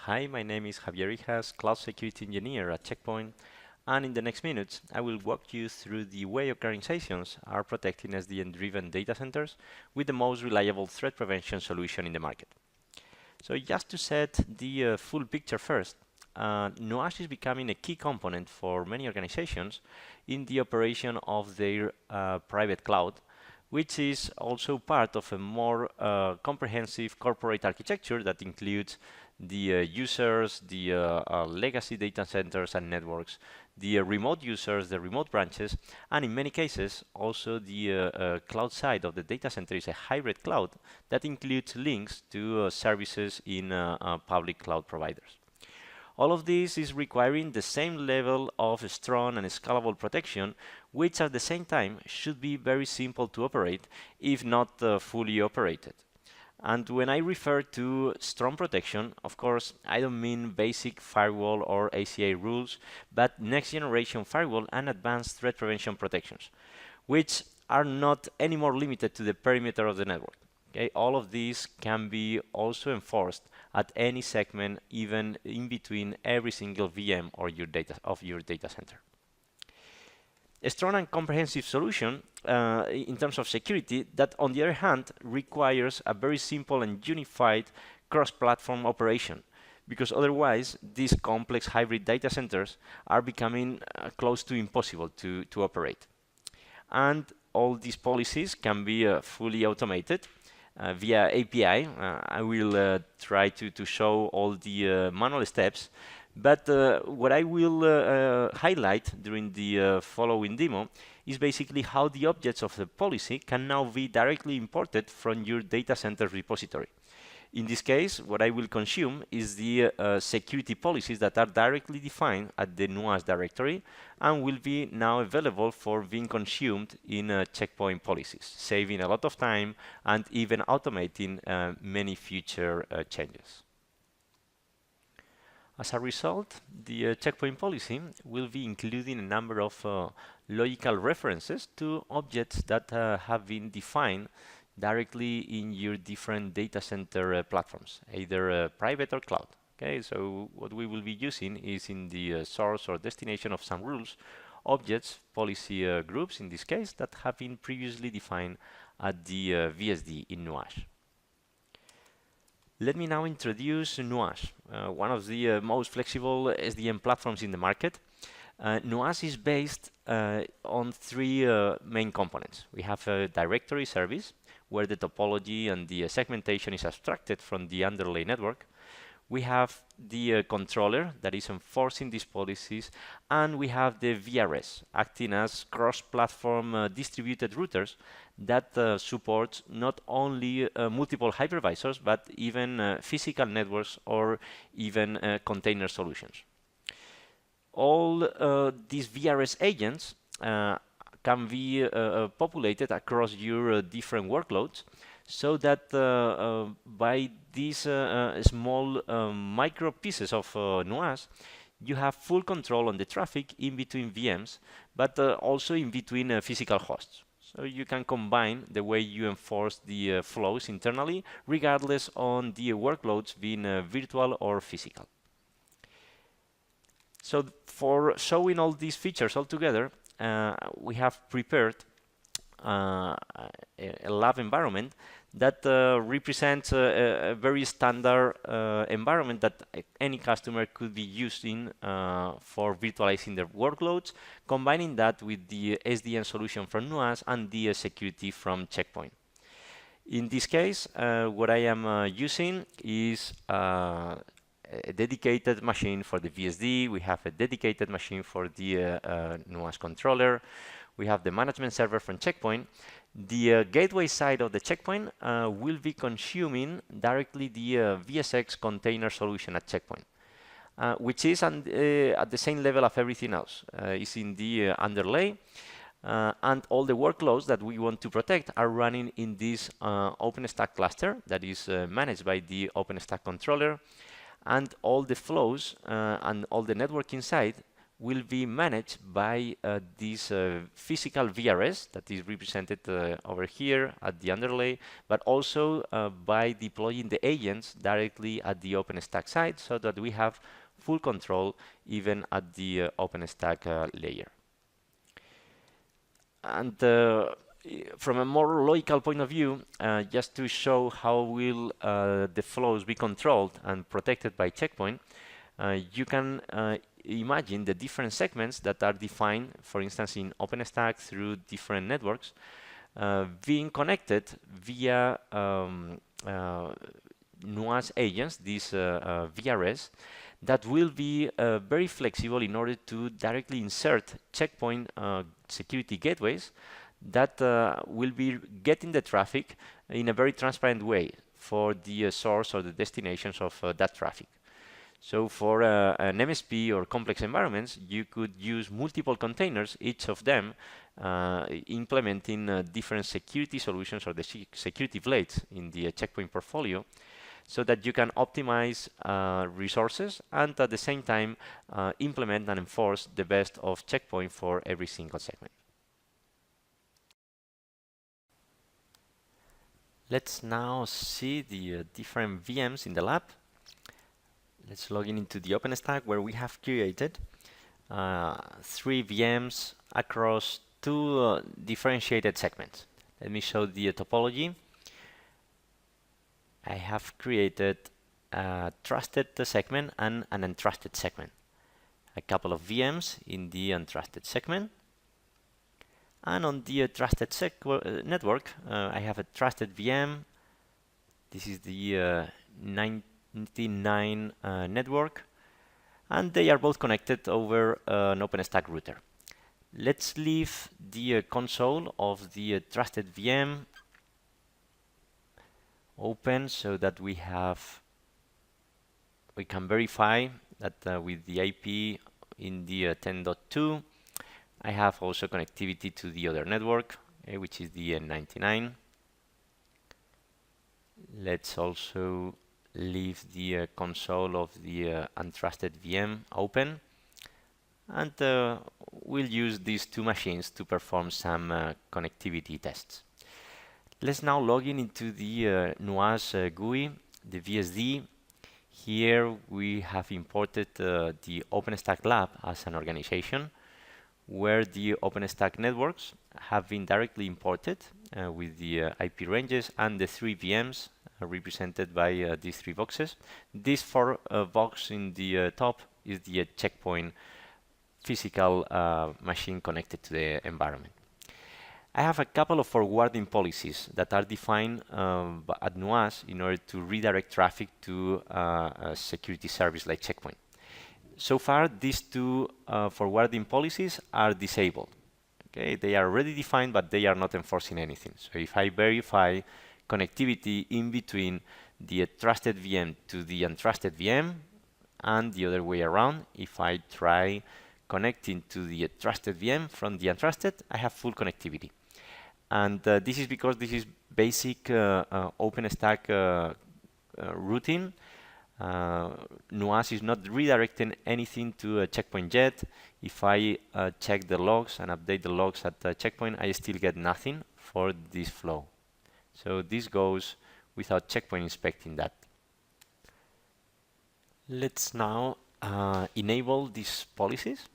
Hi, my name is Javier Ijas, Cloud Security Engineer at Checkpoint, and in the next minutes, I will walk you through the way organizations are protecting SDN-driven data centers with the most reliable threat prevention solution in the market. So just to set the full picture first, Nuage is becoming a key component for many organizations in the operation of their private cloud, which is also part of a more comprehensive corporate architecture that includes the users, the legacy data centers and networks, the remote users, the remote branches, and in many cases, also the cloud side of the data center is a hybrid cloud that includes links to services in public cloud providers. All of this is requiring the same level of strong and scalable protection, which at the same time should be very simple to operate, if not fully operated. And when I refer to strong protection, of course, I don't mean basic firewall or ACA rules, but next generation firewall and advanced threat prevention protections, which are not anymore limited to the perimeter of the network. Okay, all of these can be also enforced at any segment, even in between every single VM or your data center. A strong and comprehensive solution in terms of security that, on the other hand, requires a very simple and unified cross-platform operation, because otherwise these complex hybrid data centers are becoming close to impossible to operate. And all these policies can be fully automated via API. I will try to show all the manual steps, but what I will highlight during the following demo is basically how the objects of the policy can now be directly imported from your data center repository. In this case, what I will consume is the security policies that are directly defined at the Nuage directory and will be now available for being consumed in Checkpoint policies, saving a lot of time and even automating many future changes. As a result, the Checkpoint policy will be including a number of logical references to objects that have been defined directly in your different data center platforms, either private or cloud. Okay, so what we will be using is in the source or destination of some rules, objects, policy groups in this case, that have been previously defined at the VSD in Nuage. Let me now introduce Nuage, one of the most flexible SDN platforms in the market. Nuage is based on three main components. We have a directory service, where the topology and the segmentation is abstracted from the underlay network. We have the controller that is enforcing these policies, and we have the VRS, acting as cross-platform distributed routers that support not only multiple hypervisors, but even physical networks or even container solutions. All these VRS agents can be populated across your different workloads, so that by these small micro pieces of Nuage, you have full control on the traffic in between VMs, but also in between physical hosts. So you can combine the way you enforce the flows internally, regardless on the workloads being virtual or physical. So for showing all these features all together, we have prepared a lab environment that represents a very standard environment that any customer could be using for virtualizing their workloads, combining that with the SDN solution from Nuage and the security from Checkpoint. In this case, what I am using is a dedicated machine for the VSD. We have a dedicated machine for the Nuage controller. We have the management server from Checkpoint. The gateway side of the Checkpoint will be consuming directly the vSEC container solution at Checkpoint, which is at the same level of everything else. It's in the underlay, and all the workloads that we want to protect are running in this OpenStack cluster that is managed by the OpenStack controller, and all the flows and all the networking side will be managed by this physical VRS that is represented over here at the underlay, but also by deploying the agents directly at the OpenStack side so that we have full control even at the OpenStack layer. And from a more logical point of view, just to show how will the flows be controlled and protected by checkpoint, you can imagine the different segments that are defined, for instance, in OpenStack through different networks, being connected via Nuage agents, these VRS, that will be very flexible in order to directly insert checkpoint security gateways that will be getting the traffic in a very transparent way for the source or the destinations of that traffic. So for an MSP or complex environments, you could use multiple containers, each of them implementing different security solutions or the security blades in the checkpoint portfolio, so that you can optimize resources and at the same time implement and enforce the best of checkpoint for every single segment. Let's now see the different VMs in the lab. Let's log in into the OpenStack, where we have created 3 VMs across 2 differentiated segments. Let me show the topology. I have created a trusted segment and an untrusted segment. A couple of VMs in the untrusted segment. And on the trusted network, I have a trusted VM. This is the 99 network. And they are both connected over an OpenStack router. Let's leave the console of the trusted VM open so that we can verify that with the IP in the 10.2 I have also connectivity to the other network, which is the 99. Let's also leave the console of the untrusted VM open, and we'll use these 2 machines to perform some connectivity tests. Let's now log in into the Nuage GUI, the VSD. Here we have imported the OpenStack lab as an organization, where the OpenStack networks have been directly imported with the IP ranges and the 3 VMs represented by these 3 boxes. This 4 box in the top is the checkpoint physical machine connected to the environment. I have a couple of forwarding policies that are defined at Nuage in order to redirect traffic to a security service like checkpoint. So far, these 2 forwarding policies are disabled. Okay, they are already defined, but they are not enforcing anything. So if I verify connectivity in between the trusted VM to the untrusted VM, and the other way around, if I try connecting to the trusted VM from the untrusted, I have full connectivity. And this is because this is basic OpenStack routing. Nuage is not redirecting anything to a checkpoint yet. If I check the logs and update the logs at the checkpoint, I still get nothing for this flow. So this goes without checkpoint inspecting that. Let's now enable these policies.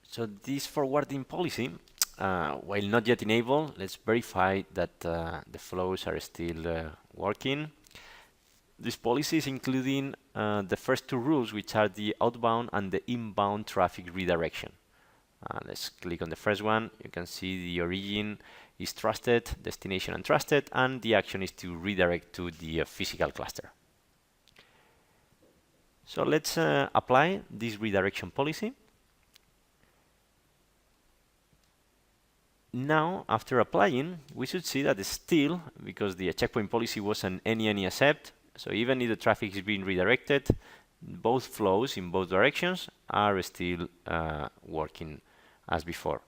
So this forwarding policy, while not yet enabled, let's verify that the flows are still working. This policy is including the first 2 rules, which are the outbound and the inbound traffic redirection. Let's click on the first one. You can see the origin is trusted, destination untrusted, and the action is to redirect to the physical cluster. So let's apply this redirection policy. Now, after applying, we should see that still, because the checkpoint policy was an any accept, so even if the traffic is being redirected, both flows in both directions are still working as before.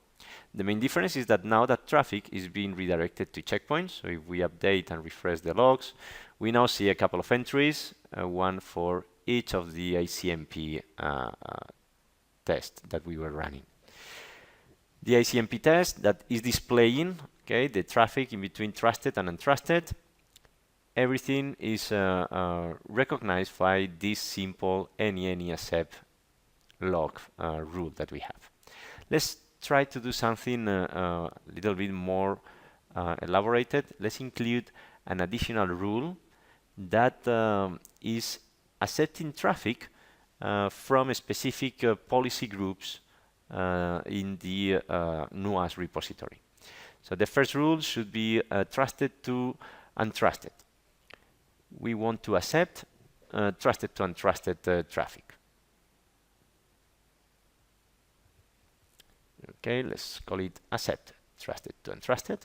The main difference is that now that traffic is being redirected to checkpoints. So if we update and refresh the logs, we now see a couple of entries, one for each of the ICMP tests that we were running. The ICMP test that is displaying, okay, the traffic in between trusted and untrusted. Everything is recognized by this simple any accept log rule that we have. Let's try to do something a little bit more elaborated. Let's include an additional rule that is accepting traffic from specific policy groups in the Nuage repository. So the first rule should be trusted to untrusted. We want to accept trusted to untrusted traffic. Okay, let's call it accept trusted to untrusted.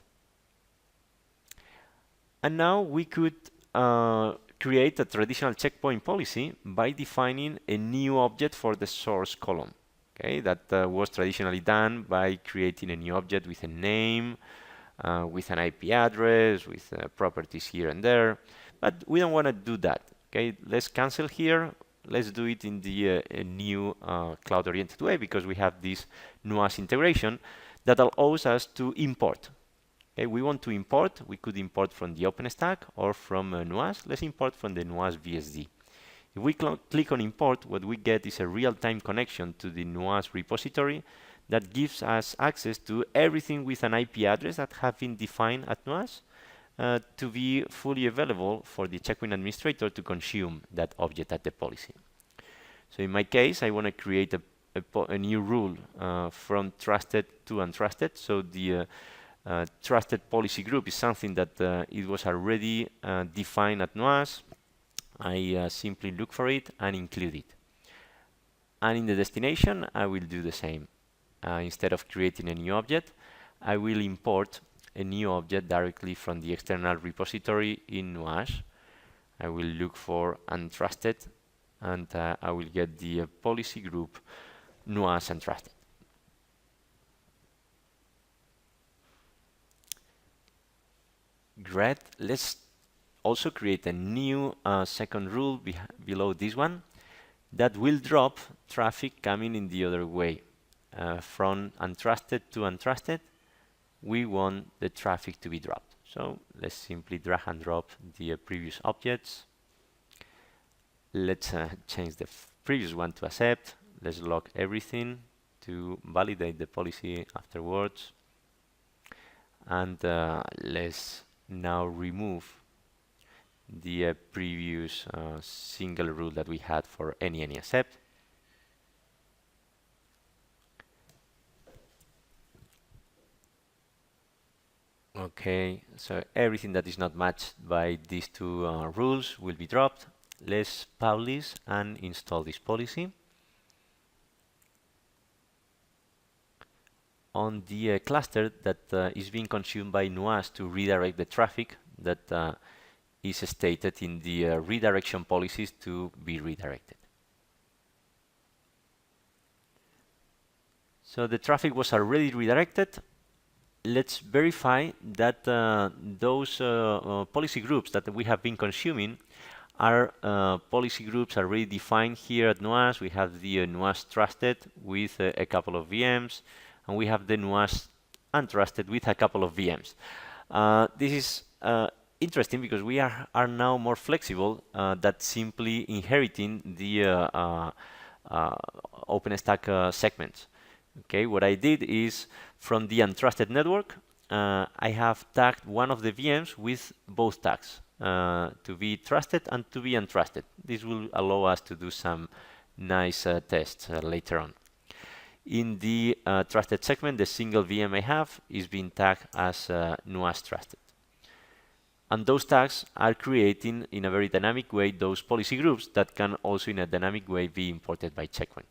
And now we could create a traditional checkpoint policy by defining a new object for the source column. Okay, that was traditionally done by creating a new object with a name, with an IP address, with properties here and there. But we don't want to do that. Okay, let's cancel here. Let's do it in the new cloud-oriented way, because we have this Nuage integration that allows us to import. Okay, we want to import. We could import from the OpenStack or from Nuage. Let's import from the Nuage VSD. If we click on import, what we get is a real-time connection to the Nuage repository that gives us access to everything with an IP address that have been defined at Nuage to be fully available for the checkpoint administrator to consume that object at the policy. So in my case, I want to create a new rule from trusted to untrusted. So the trusted policy group is something that it was already defined at Nuage. I simply look for it and include it. And in the destination, I will do the same. Instead of creating a new object, I will import a new object directly from the external repository in Nuage. I will look for untrusted, and I will get the policy group Nuage untrusted. Great. Let's also create a new second rule below this one that will drop traffic coming in the other way. From untrusted to untrusted, we want the traffic to be dropped. So let's simply drag and drop the previous objects. Let's change the previous one to accept. Let's log everything to validate the policy afterwards. And let's now remove the previous single rule that we had for any accept. Okay, so everything that is not matched by these two rules will be dropped. Let's publish and install this policy. On the cluster that is being consumed by Nuage to redirect the traffic that is stated in the redirection policies to be redirected. So the traffic was already redirected. Let's verify that those policy groups that we have been consuming are policy groups already defined here at Nuage. We have the Nuage trusted with a couple of VMs, and we have the Nuage untrusted with a couple of VMs. This is interesting because we are now more flexible than simply inheriting the OpenStack segments. Okay, what I did is from the untrusted network, I have tagged one of the VMs with both tags to be trusted and to be untrusted. This will allow us to do some nice tests later on. In the trusted segment, the single VM I have is being tagged as Nuage trusted. And those tags are creating in a very dynamic way those policy groups that can also in a dynamic way be imported by checkpoint.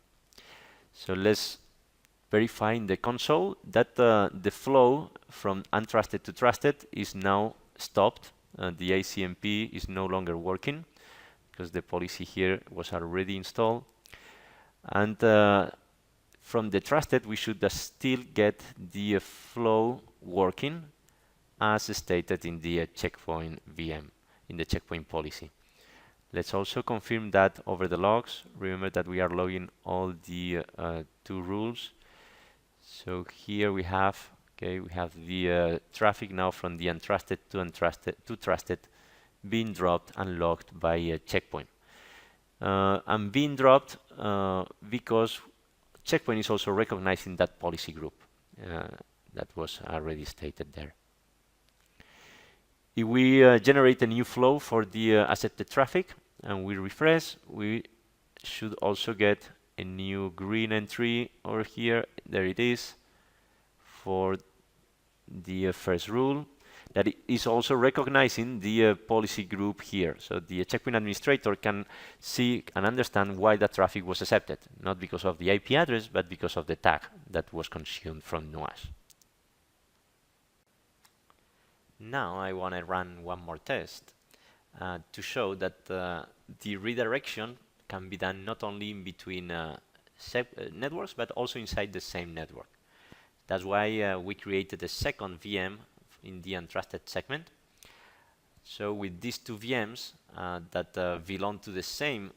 So let's verify in the console that the flow from untrusted to trusted is now stopped. The ICMP is no longer working because the policy here was already installed. And from the trusted, we should still get the flow working as stated in the checkpoint VM, in the checkpoint policy. Let's also confirm that over the logs. Remember that we are logging all the two rules. So here we have, okay, we have the traffic now from the untrusted to trusted being dropped and logged by a checkpoint. And being dropped because checkpoint is also recognizing that policy group that was already stated there. If we generate a new flow for the accepted traffic and we refresh, we should also get a new green entry over here. There it is for the first rule. That is also recognizing the policy group here. So the checkpoint administrator can see and understand why that traffic was accepted, not because of the IP address, but because of the tag that was consumed from Nuage. Now I want to run one more test to show that the redirection can be done not only in between networks, but also inside the same network. That's why we created a second VM in the untrusted segment. So with these two VMs that belong to the same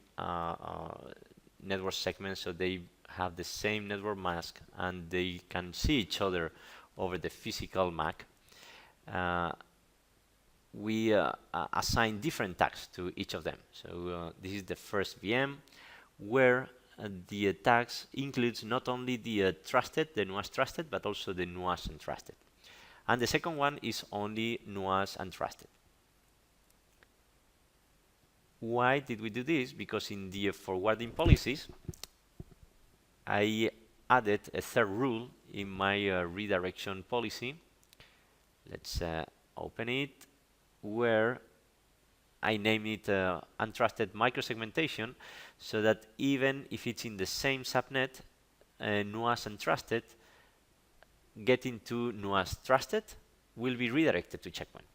network segment, so they have the same network mask and they can see each other over the physical MAC, we assign different tags to each of them. So this is the first VM where the tags includes not only the trusted, the Nuage trusted, but also the Nuage untrusted. And the second one is only Nuage untrusted. Why did we do this? Because in the forwarding policies, I added a third rule in my redirection policy. Let's open it, where I name it untrusted micro-segmentation, so that even if it's in the same subnet, Nuage untrusted getting to Nuage trusted will be redirected to checkpoint.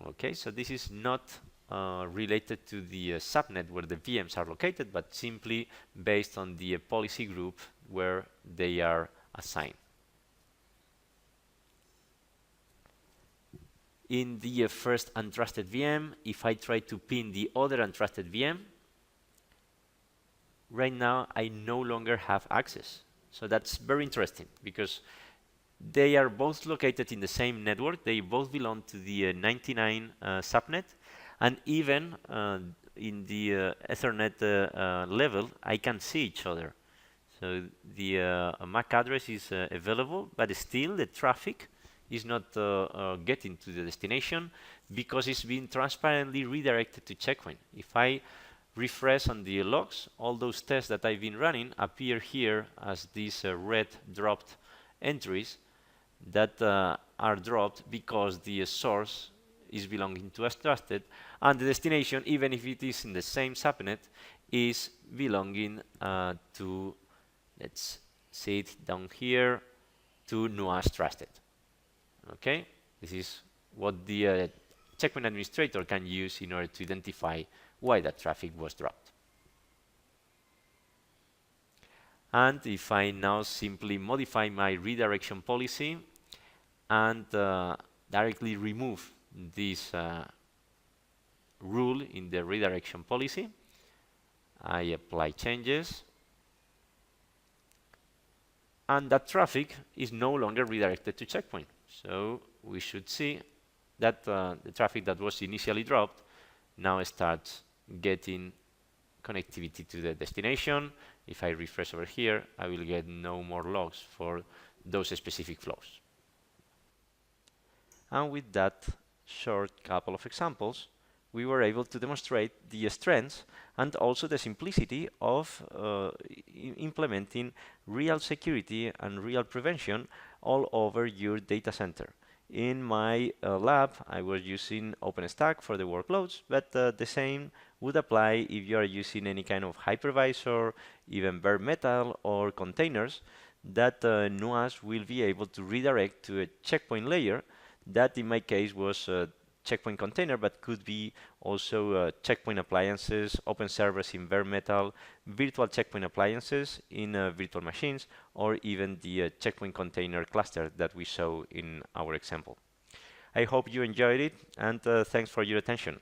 Okay, so this is not related to the subnet where the VMs are located, but simply based on the policy group where they are assigned. In the first untrusted VM, if I try to pin the other untrusted VM, right now I no longer have access. So that's very interesting because they are both located in the same network. They both belong to the 99 subnet, and even in the Ethernet level, I can see each other. So the MAC address is available, but still the traffic is not getting to the destination because it's being transparently redirected to checkpoint. If I refresh on the logs, all those tests that I've been running appear here as these red dropped entries that are dropped because the source is belonging to trusted, and the destination, even if it is in the same subnet, is belonging to, let's see it down here, to Nuage trusted. Okay, this is what the checkpoint administrator can use in order to identify why that traffic was dropped. And if I now simply modify my redirection policy and directly remove this rule in the redirection policy, I apply changes, and that traffic is no longer redirected to checkpoint. So we should see that the traffic that was initially dropped now starts getting connectivity to the destination. If I refresh over here, I will get no more logs for those specific flows. And with that short couple of examples, we were able to demonstrate the strengths and also the simplicity of implementing real security and real prevention all over your data center. In my lab, I was using OpenStack for the workloads, but the same would apply if you are using any kind of hypervisor, even bare metal or containers that Nuage will be able to redirect to a checkpoint layer that in my case was checkpoint container, but could be also checkpoint appliances, open servers in bare metal, virtual checkpoint appliances in virtual machines, or even the checkpoint container cluster that we saw in our example. I hope you enjoyed it, and thanks for your attention.